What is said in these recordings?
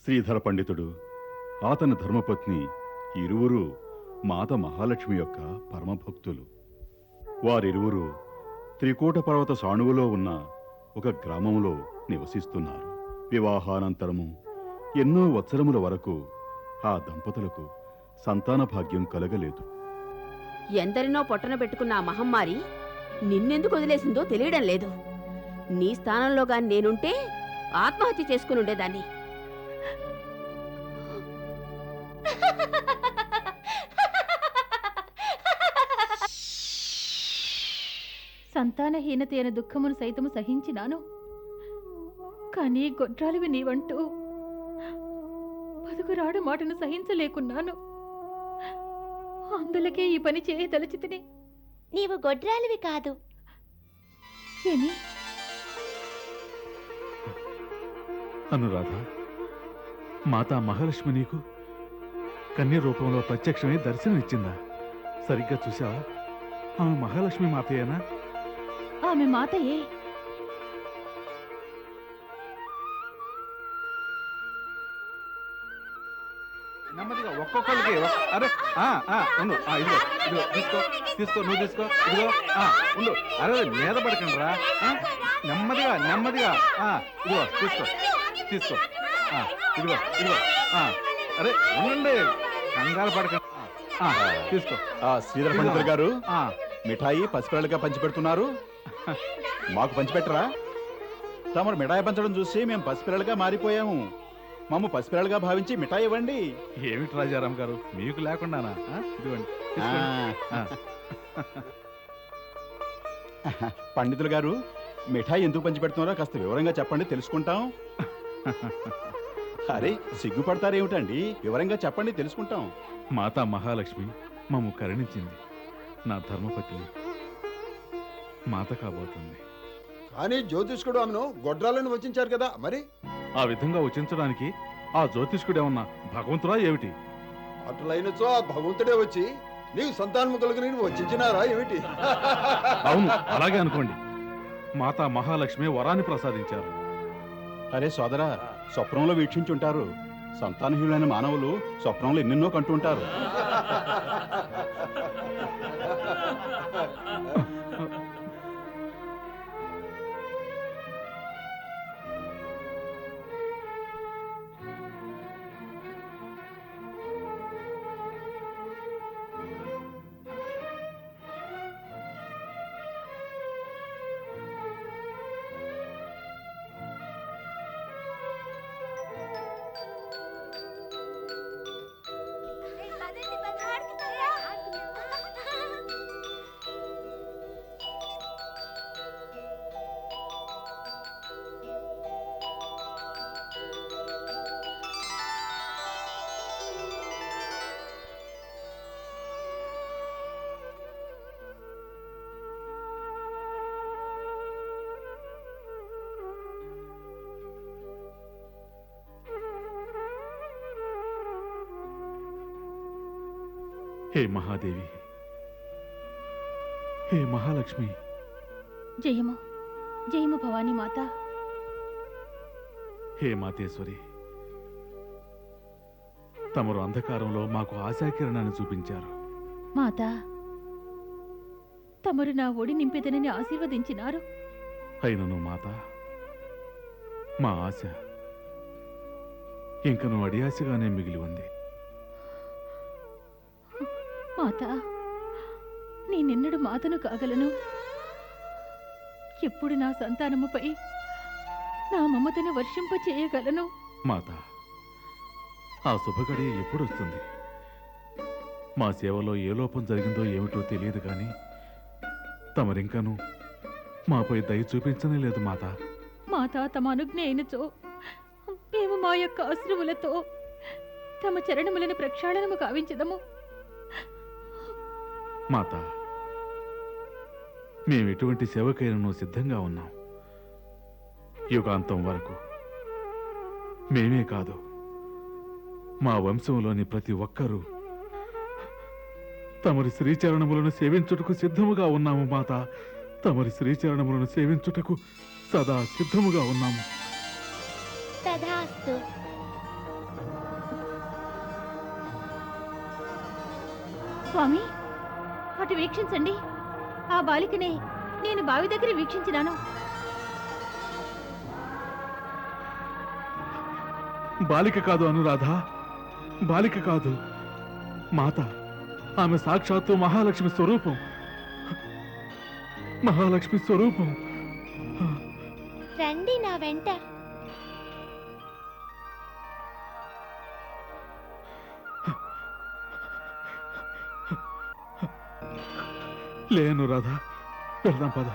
శ్రీధర పండితుడు అతని ధర్మపత్ని ఇరువురు మాత మహాలక్ష్మి యొక్క పరమభక్తులు. వారిరువురు త్రికూట పర్వత సాణువులో ఉన్న ఒక గ్రామంలో నివసిస్తున్నారు. వివాహానంతరము ఎన్నో వత్సరముల వరకు ఆ దంపతులకు సంతాన భాగ్యం కలగలేదు. ఎందరినో పొట్టన పెట్టుకున్న ఆ మహమ్మారి నిన్నెందుకు వదిలేసిందో తెలియడం లేదు. నీ స్థానంలో గాని నేనుంటే ఆత్మహత్య చేసుకుని ఉండేదాన్ని. సంతానహీనత అయిన దుఃఖమును సైతము సహించినాను, కానీ గొడ్రాలివి నీవంటూ పదుగురాడు మాటను సహించలేకున్నాను. అందులకే ఈ పని చేయదలచితిని. నీవు గొడ్రాలివి కాదు. ఏమి? అనురాధ, మాతా మహాలక్ష్మి నీకు కన్య రూపంలో ప్రత్యక్షమై దర్శనమిచ్చిందా? సరిగ్గా చూసావా? ఆమె మహాలక్ష్మి మాతయేనా? ఆమె మాతయే. నెమ్మదిగా ఒక్కొక్కరికి అరే ఉండు, ఇదిగో ఇదిగో తీసుకో తీసుకో, నువ్వు తీసుకో, ఇదిగో ఉండు. అరే మీద పడకండి రా, నెమ్మదిగా నెమ్మదిగా. ఇదిగో తీసుకో తీసుకో, ఇదిగో ఇదిగో. అరే ఉండండి, కంగారు పడకండి. తీసుకో. శ్రీధర పండితులు గారు, మిఠాయి పసిపిల్లలుగా పంచిపెడుతున్నారు. మాకు పంచిపెట్టరా? తమరు మిఠాయి పంచడం చూసి మేము పసిపిల్లలుగా మారిపోయాము. మమ్మ పసిపిల్లలుగా భావించి మిఠాయి ఇవ్వండి. ఏమిటి రాజారాం గారు, మీకు లేకుండానా? ఇదిగోండి. పండితులు గారు, మిఠాయి ఎందుకు పంచిపెడుతున్నారో కాస్త వివరంగా చెప్పండి, తెలుసుకుంటాం. అరే సిగ్గుపడతారేమిటండి, వివరంగా చెప్పండి, తెలుసుకుంటాం. మాతా మహాలక్ష్మి మమ్ము కరుణించింది. నా ధర్మపత్ని మాత కాబోతుంది. కానీ జ్యోతిష్కుడు ఆమెను గొడ్రాలను వచ్చించారు కదా, మరి ఆ విధంగా వచించడానికి ఆ జ్యోతిష్కుడేమన్నా భగవంతుడా ఏమిటి? అట్లయినచో ఆ భగవంతుడే వచ్చి నీకు సంతానం కలుగుని వచ్చించినారా ఏమిటి? అవును, అలాగే అనుకోండి. మాతా మహాలక్ష్మి వరాన్ని ప్రసాదించారు. అరే సోదరా, స్వప్నంలో వీక్షించుంటారు. సంతానహీనులైన మానవులు స్వప్నంలో ఎన్నెన్నో కంటుంటారు. హే మహాదేవి, హే మహాలక్ష్మి, జయము జయము భవానీ మాత. హే మాతేశ్వరి, తమరు అంధకారంలో మాకు ఆశాకిరణాన్ని చూపించారు. మాత, తమరు నా ఒడి నింపెదనని ఆశీర్వదించినారు. అయినను మాత, మా ఆశ ఇంకను అడియాశగానే మిగిలి ఉంది. మాత, నేనెన్నడు మాతను కాగలను? ఎప్పుడు నా సంతానముపై నా మమతను వర్షింప చేయగలను? మాత, ఆ శుభగడి ఎప్పుడొస్తుంది? మా సేవలో ఏ లోపం జరిగిందో ఏమిటో తెలియదు కానీ తమరింకను మాపై దయ చూపించనే లేదు మాత. మాత, తమ అనుజ్ఞ అయినచో మేము మా యొక్క అశ్రువులతో తమ చరణములను ప్రక్షాళనము కావించదము. మాత, మేమెటువంటి సేవకైనను సిద్ధంగా ఉన్నాం. యుగాంతం వరకు మేమే కాదు, మా వంశంలోని ప్రతి ఒక్కరూ తమరి శ్రీచరణములను సేవించుటకు సిద్ధముగా ఉన్నాము మాత. తమరి శ్రీచరణములను సేవించుటకు సదా సిద్ధముగా ఉన్నాము. తదాస్తు. స్వామి, అటు వీక్షించండి. ఆ బాలికనే నేను బావి దగ్గర వీక్షించినాను. బాలిక కాదు అనురాధ, బాలిక కాదు, మాత. ఆమె సాక్షాత్తు మహాలక్ష్మి స్వరూపం, మహాలక్ష్మి స్వరూపం. రండి నా వెంట. లేను రాధా, వెళ్దాం పద.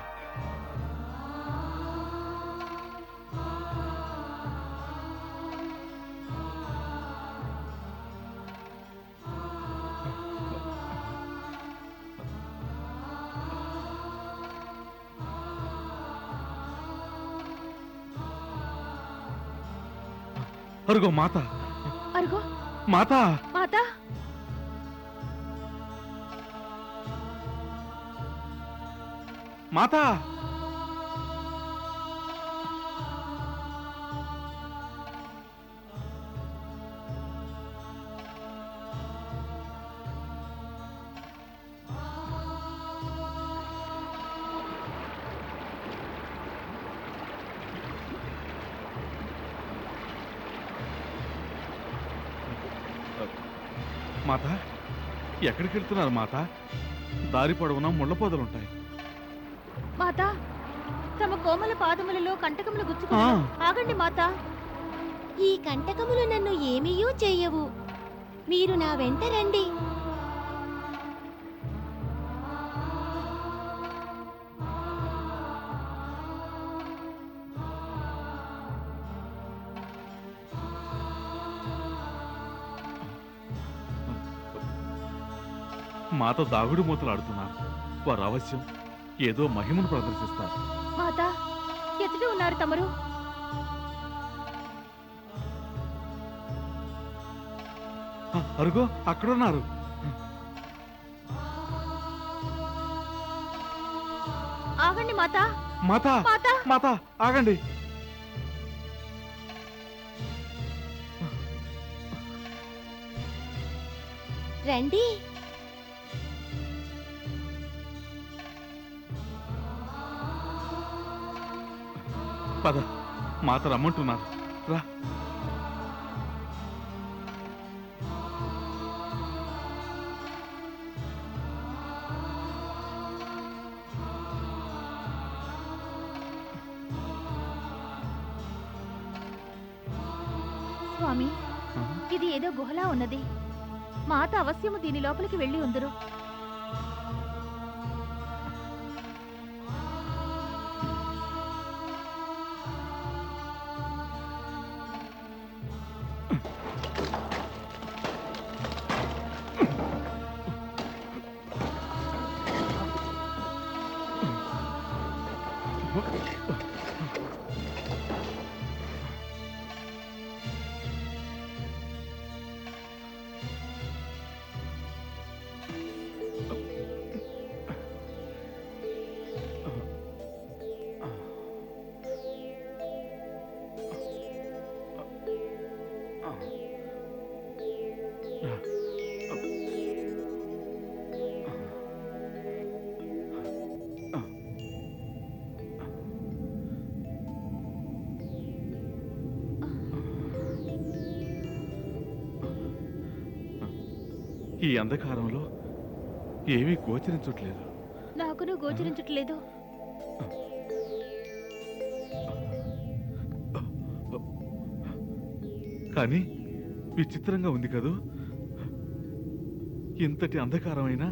అరుగో మాత, అరుగో మాత, మాత. మాత. మాత, ఎక్కడికి వెళ్తున్నారు మాత? దారి పొడవునా ముళ్ళ పొదలుంటాయి. మాత, తమ కోమల పాదములలో కంటకములు గుచ్చుకున్నాను. ఆగండి మాత. ఈ కంటకములు నన్ను ఏమీయూ చెయ్యవు. మీరు నా వెంట రండి. మాతో దాగుడు మూతలాడుతున్నారు. వారు అవశ్యం ఏదో మహిమను ప్రదర్శిస్తారు. మాత, ఎదుట ఉన్నారు తమరు. అరుగో అక్కడున్నారు. ఆగండి మాత. మాత, మాత. మాత, ఆగండి. రండి. పద, మాత రమ్మంటున్నారు. రా. స్వామి, ఇది ఏదో గుహలా ఉన్నది. మాత అవశ్యము దీని లోపలికి వెళ్ళి ఉందరు. ఈ అంధకారంలో ఏమీ గోచరించట్లేదు. నాకును గోచరించట్లేదు. కానీ విచిత్రంగా ఉంది కదూ. ఇంతటి అంధకారమైనా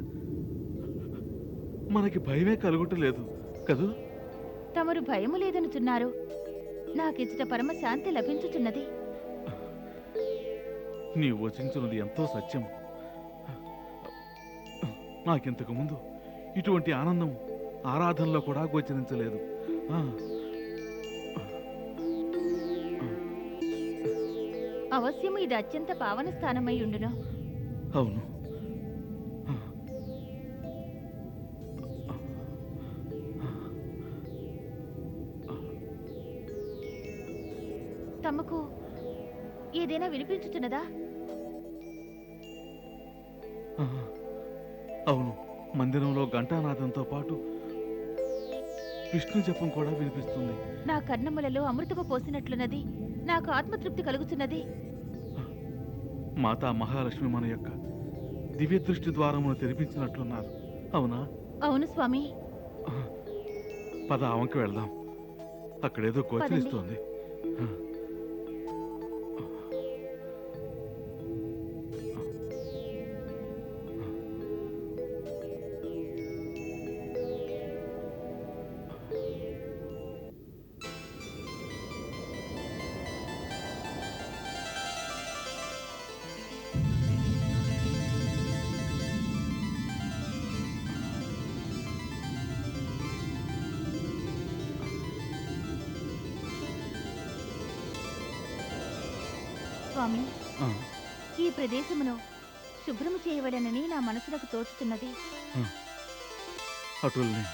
మనకి భయమే కలుగుటలేదు కదూ. తమరు భయము లేదనుచున్నారు. నాకిచ్చట పరమ శాంతి లభించుచున్నది. నీవు వచించున్నది ఎంతో సత్యం. నాకింతకు ముందు ఇటువంటి ఆనందం ఆరాధనలో కూడా గోచరించలేదు. అవశ్యము ఇది అత్యంత పావన స్థానమై ఉండును. అవును. తమకు ఏదైనా వినిపించుచున్నదా? అవును, మందిరంలో ఘంటానాదంతో పాటు విష్ణు జపం కూడా వినిపిస్తుంది. నా కర్ణములలో అమృతము పోసినట్లున్నది. నాకు ఆత్మతృప్తి కలుగుతున్నది. మాతా మహాలక్ష్మి మన యొక్క దివ్య దృష్టి ద్వారమును తెరిపించినట్లున్నారు. అవునా? అవును స్వామి. పద అవంకి వెళ్దాం. అక్కడేదో గోచరిస్తోంది. స్వామి, ఆ, ఈ ప్రదేశమును శుభ్రము చేయవలెనని నా మనసులకు తోచుతున్నది. అటుల్ని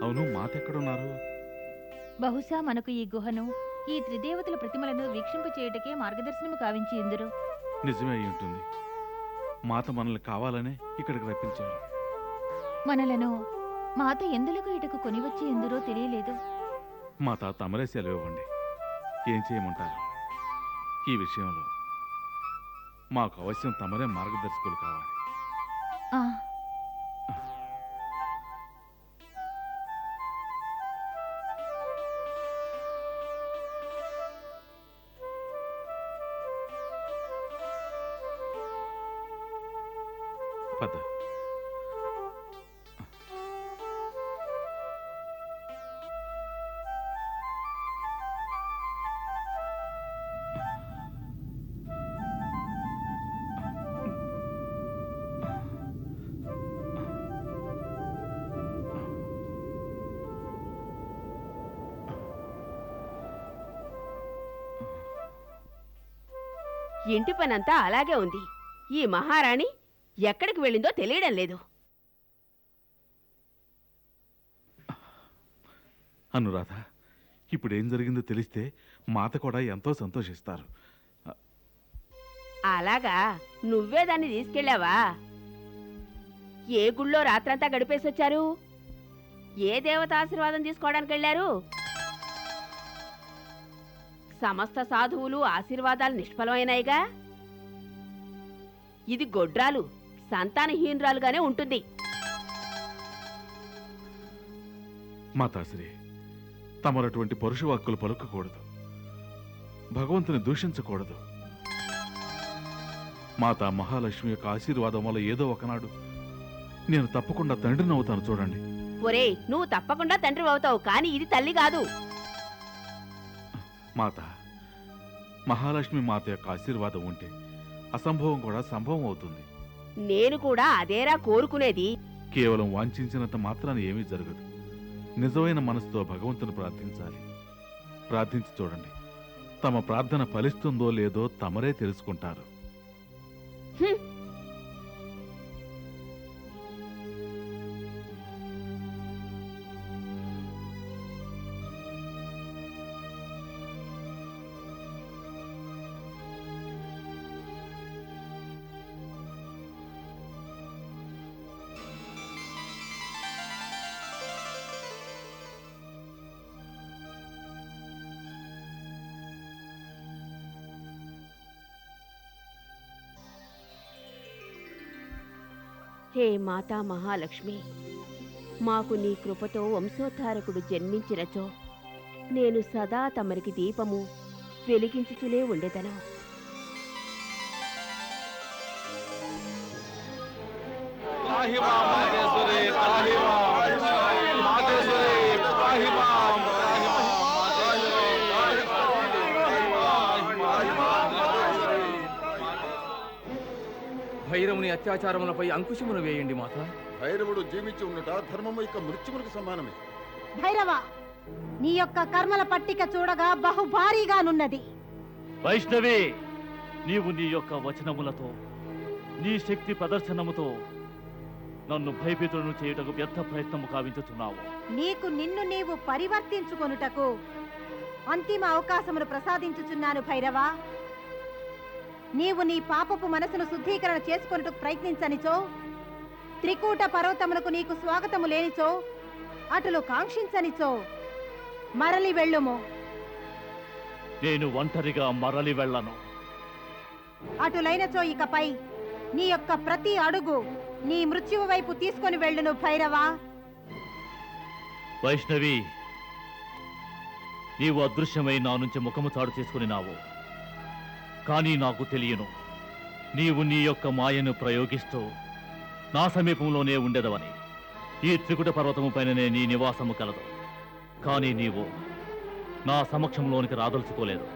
అవును, మాత ఎక్కడున్నారు? బహుశా మనకు ఈ గుహను, ఈ త్రిదేవతల ప్రతిమలను వీక్షింప చేయుటకే మార్గదర్శనము కావించి ఇందురు. నిజమే అయి ఉంటుంది. మాత మనల్ని కావాలనే ఇక్కడికి రప్పించారు. మనలను మాత ఎందులకు ఇటకు కొనివచ్చి ఎందురో తెలియలేదు. మాత తమరే సెలవివ్వండి. ఏం చేయమంటారు? ఈ విషయంలో మాకు అవశ్యం తమరే మార్గదర్శకులు కావాలి. ఆ పద. ఇంటి పనంతా అలాగే ఉంది. ఈ మహారాణి ఎక్కడికి వెళ్ళిందో తెలియడం లేదు. అనురాధ, ఇప్పుడు ఏం జరిగిందో తెలిస్తే మాత కూడా ఎంతో సంతోషిస్తారు. అలాగా, నువ్వే దాన్ని తీసుకెళ్ళావా? ఏ గుళ్ళో రాత్రంతా గడిపేసొచ్చారు? ఏ దేవత ఆశీర్వాదం తీసుకోవడానికి వెళ్ళారు? సమస్త సాధువులు ఆశీర్వాదాలు నిష్ఫలమైనాయిగా. ఇది గొడ్రాలు, సంతానహీనురాలుగానే ఉంటుంది. మాతాశ్రీ, తమరటువంటి పరుష వాక్కులు పలుకకూడదు. భగవంతుని దూషించకూడదు. మాతా మహాలక్ష్మి యొక్క ఆశీర్వాదం వల్ల ఏదో ఒకనాడు నేను తప్పకుండా తండ్రిని అవుతాను. చూడండి. ఒరేయ్, నువ్వు తప్పకుండా తండ్రి అవుతావు, కానీ ఇది తల్లి కాదు. మాత, మహాలక్ష్మి మాత యొక్క ఆశీర్వాదం ఉంటే అసంభవం కూడా సంభవం అవుతుంది. నేను కూడా అదేరా కోరుకునేది. కేవలం వాంఛించినంత మాత్రాన ఏమీ జరగదు. నిజమైన మనసుతో భగవంతుని ప్రార్థించాలి. ప్రార్థించి చూడండి. తమ ప్రార్థన ఫలిస్తుందో లేదో తమరే తెలుసుకుంటారు. హ్మ్. హే మాతా మహాలక్ష్మి, మాకు నీ కృపతో వంశోద్ధారకుడు జన్మించినచో నేను సదా తమరికి దీపము వెలిగించుతూనే ఉండేదను. త్రాహిమా మాహేశ్వరి, త్రాహిమా. భైరవుని అత్యాచారములపై అంకుశమును వేయండి మాత. భైరవుడు జీవించి ఉన్నట ధర్మము యొక్క మృత్యువులకు సమానమే. భైరవ, నీ యొక్క కర్మల పట్టిక చూడగా బహుభారీగానున్నది. వైష్ణవి, నీవు నీ యొక్క వచనములతో నీ శక్తి ప్రదర్శనముతో నన్ను భయభీతులను చేయుటకు వ్యర్థ ప్రయత్నము కావించుచున్నావు. నీకు నిన్ను నీవు పరివర్తించుకొనుటకు అంతిమ అవకాశమును ప్రసాదించుచున్నాను భైరవ. నీవు నీ పాపపు మనసును శుద్ధీకరణ చేసుకొనుటకు ప్రయత్నించనిచో, త్రికూట పర్వతమునకు నీకు స్వాగతము లేనిచో, అటులు కాంక్షించనిచో మరలి వెళ్ళుము. నేను ఒంటరిగా మరలి వెళ్ళను. అటులైనచో ఇకపై నీ యొక్క ప్రతి అడుగు నీ మృత్యువు వైపు తీసుకొని వెళ్ళును భైరవ. వైష్ణవి, నీవు అదృశ్యమై నా నుంచి ముఖము చాటు చేసుకునినావు. కానీ నాకు తెలియను, నీవు నీ యొక్క మాయను ప్రయోగిస్తూ నా సమీపంలోనే ఉండేదవని. ఈ త్రికుట పర్వతము పైననే నీ నివాసము కలదు. కానీ నీవు నా సమక్షంలోనికి రాదలుచుకోలేదు.